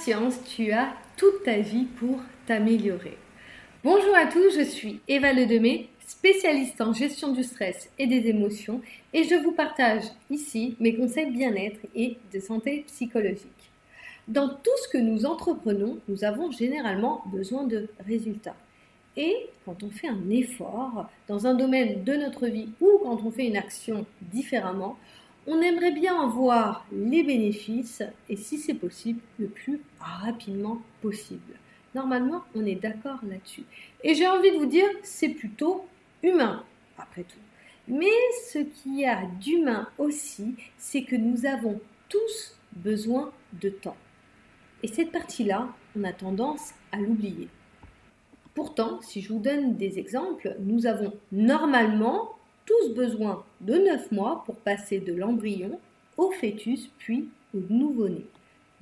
patience, tu as toute ta vie pour t'améliorer. Bonjour à tous, je suis Eva Ledemé, spécialiste en gestion du stress et des émotions, et je vous partage ici mes conseils bien-être et de santé psychologique. Dans tout ce que nous entreprenons, nous avons généralement besoin de résultats. Et quand on fait un effort dans un domaine de notre vie ou quand on fait une action différemment, on aimerait bien en voir les bénéfices et si c'est possible, le plus rapidement possible. Normalement, on est d'accord là-dessus. Et j'ai envie de vous dire, c'est plutôt humain, après tout. Mais ce qu'il y a d'humain aussi, c'est que nous avons tous besoin de temps. Et cette partie-là, on a tendance à l'oublier. Pourtant, si je vous donne des exemples, nous avons normalement tous besoin de 9 mois pour passer de l'embryon au fœtus puis au nouveau-né.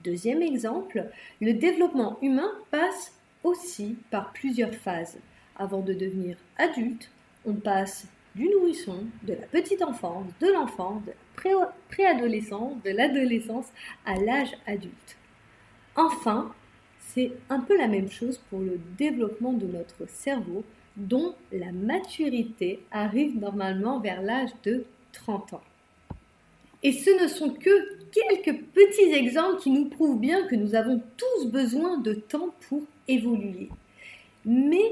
Deuxième exemple, le développement humain passe aussi par plusieurs phases. Avant de devenir adulte, on passe du nourrisson, de la petite enfance, de l'enfance, de la préadolescence, de l'adolescence à l'âge adulte. Enfin, c'est un peu la même chose pour le développement de notre cerveau, dont la maturité arrive normalement vers l'âge de 30 ans. Et ce ne sont que quelques petits exemples qui nous prouvent bien que nous avons tous besoin de temps pour évoluer. Mais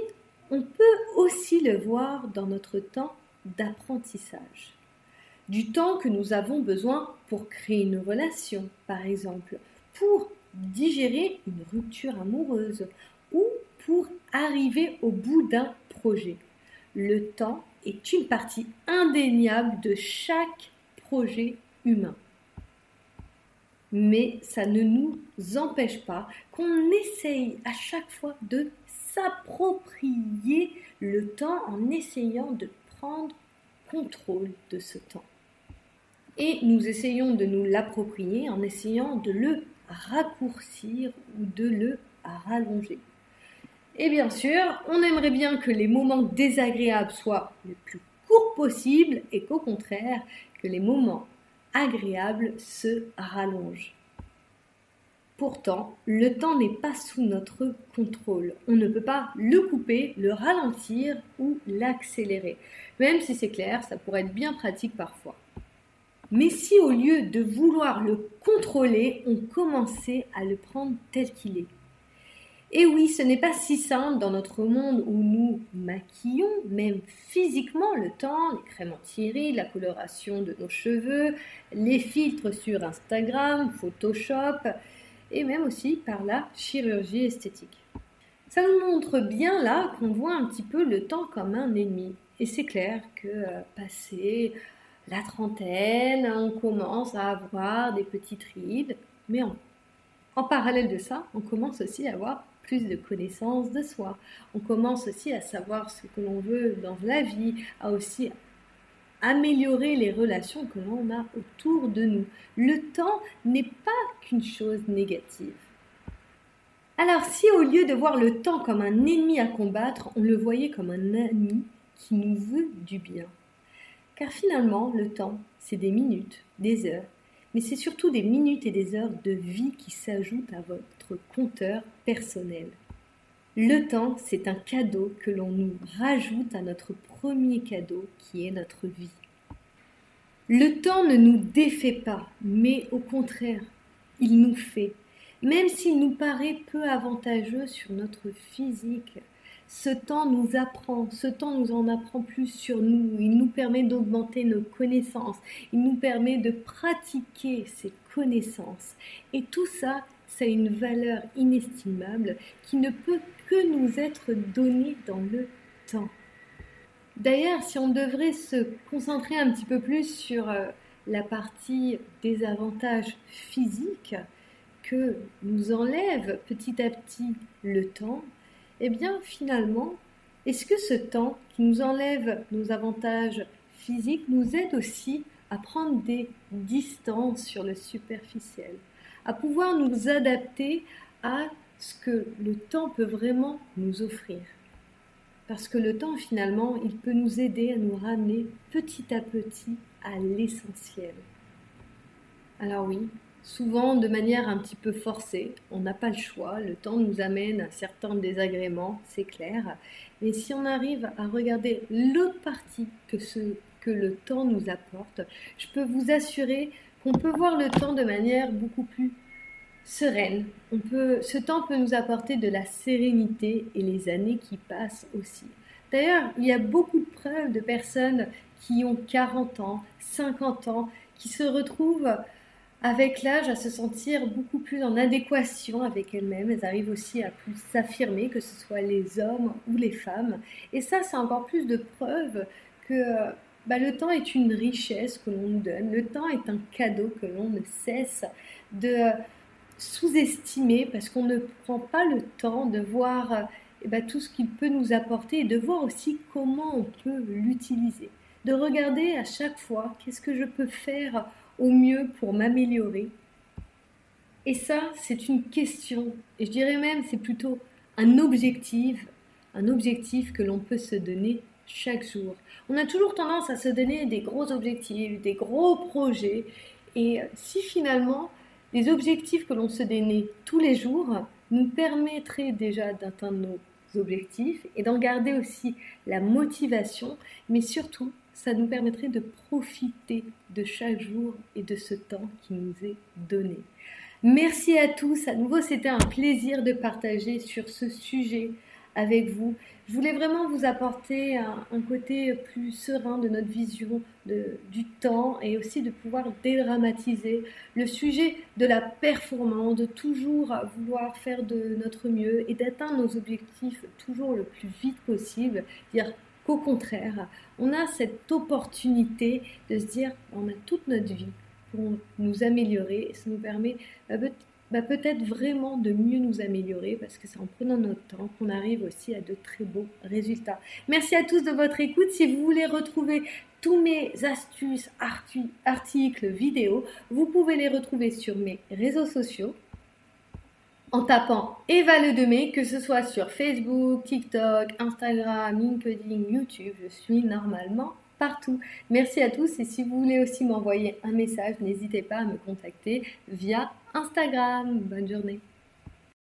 on peut aussi le voir dans notre temps d'apprentissage. Du temps que nous avons besoin pour créer une relation, par exemple, pour digérer une rupture amoureuse ou pour arriver au bout d'un projet. Le temps est une partie indéniable de chaque projet humain. Mais ça ne nous empêche pas qu'on essaye à chaque fois de s'approprier le temps en essayant de prendre contrôle de ce temps. Et nous essayons de nous l'approprier en essayant de le raccourcir ou de le rallonger. Et bien sûr, on aimerait bien que les moments désagréables soient les plus courts possibles et qu'au contraire, que les moments agréables se rallongent. Pourtant, le temps n'est pas sous notre contrôle. On ne peut pas le couper, le ralentir ou l'accélérer. Même si c'est clair, ça pourrait être bien pratique parfois. Mais si au lieu de vouloir le contrôler, on commençait à le prendre tel qu'il est. Et oui, ce n'est pas si simple dans notre monde où nous maquillons, même physiquement, le temps, les crèmes anti-rides, la coloration de nos cheveux, les filtres sur Instagram, Photoshop, et même aussi par la chirurgie esthétique. Ça nous montre bien là qu'on voit un petit peu le temps comme un ennemi. Et c'est clair que passer la trentaine, on commence à avoir des petites rides, mais en parallèle de ça, on commence aussi à avoir plus de connaissances de soi. On commence aussi à savoir ce que l'on veut dans la vie, à aussi améliorer les relations que l'on a autour de nous. Le temps n'est pas qu'une chose négative. Alors si au lieu de voir le temps comme un ennemi à combattre, on le voyait comme un ami qui nous veut du bien. Car finalement, le temps, c'est des minutes, des heures, mais c'est surtout des minutes et des heures de vie qui s'ajoutent à votre compteur personnel. Le temps, c'est un cadeau que l'on nous rajoute à notre premier cadeau qui est notre vie. Le temps ne nous défait pas, mais au contraire, il nous fait. Même s'il nous paraît peu avantageux sur notre physique, ce temps nous apprend, ce temps nous en apprend plus sur nous, il nous permet d'augmenter nos connaissances, il nous permet de pratiquer ces connaissances. Et tout ça, ça a une valeur inestimable qui ne peut que nous être donnée dans le temps. D'ailleurs, si on devrait se concentrer un petit peu plus sur la partie des avantages physiques que nous enlève petit à petit le temps, eh bien finalement, est-ce que ce temps qui nous enlève nos avantages physiques nous aide aussi à prendre des distances sur le superficiel, à pouvoir nous adapter à ce que le temps peut vraiment nous offrir? Parce que le temps finalement, il peut nous aider à nous ramener petit à petit à l'essentiel. Alors oui, souvent de manière un petit peu forcée. On n'a pas le choix, le temps nous amène à certains désagréments, c'est clair. Mais si on arrive à regarder l'autre partie que le temps nous apporte, je peux vous assurer qu'on peut voir le temps de manière beaucoup plus sereine. Ce temps peut nous apporter de la sérénité et les années qui passent aussi. D'ailleurs, il y a beaucoup de preuves de personnes qui ont 40 ans, 50 ans, qui se retrouvent avec l'âge à se sentir beaucoup plus en adéquation avec elles-mêmes. Elles arrivent aussi à plus s'affirmer, que ce soit les hommes ou les femmes. Et ça, c'est encore plus de preuves que le temps est une richesse que l'on nous donne. Le temps est un cadeau que l'on ne cesse de sous-estimer parce qu'on ne prend pas le temps de voir tout ce qu'il peut nous apporter et de voir aussi comment on peut l'utiliser. De regarder à chaque fois qu'est-ce que je peux faire au mieux pour m'améliorer. Et ça, c'est une question, et je dirais même c'est plutôt un objectif que l'on peut se donner chaque jour. On a toujours tendance à se donner des gros objectifs, des gros projets, et si finalement les objectifs que l'on se donnait tous les jours nous permettraient déjà d'atteindre nos objectifs et d'en garder aussi la motivation, mais surtout ça nous permettrait de profiter de chaque jour et de ce temps qui nous est donné. Merci à tous, à nouveau c'était un plaisir de partager sur ce sujet avec vous. Je voulais vraiment vous apporter un côté plus serein de notre vision du temps et aussi de pouvoir dédramatiser le sujet de la performance, de toujours vouloir faire de notre mieux et d'atteindre nos objectifs toujours le plus vite possible, dire qu'au contraire, on a cette opportunité de se dire on a toute notre vie pour nous améliorer et ça nous permet peut-être vraiment de mieux nous améliorer parce que c'est en prenant notre temps qu'on arrive aussi à de très beaux résultats. Merci à tous de votre écoute. Si vous voulez retrouver tous mes astuces, articles, vidéos, vous pouvez les retrouver sur mes réseaux sociaux en tapant Eva Ledemé, que ce soit sur Facebook, TikTok, Instagram, LinkedIn, YouTube, je suis normalement partout. Merci à tous et si vous voulez aussi m'envoyer un message, n'hésitez pas à me contacter via Instagram. Bonne journée.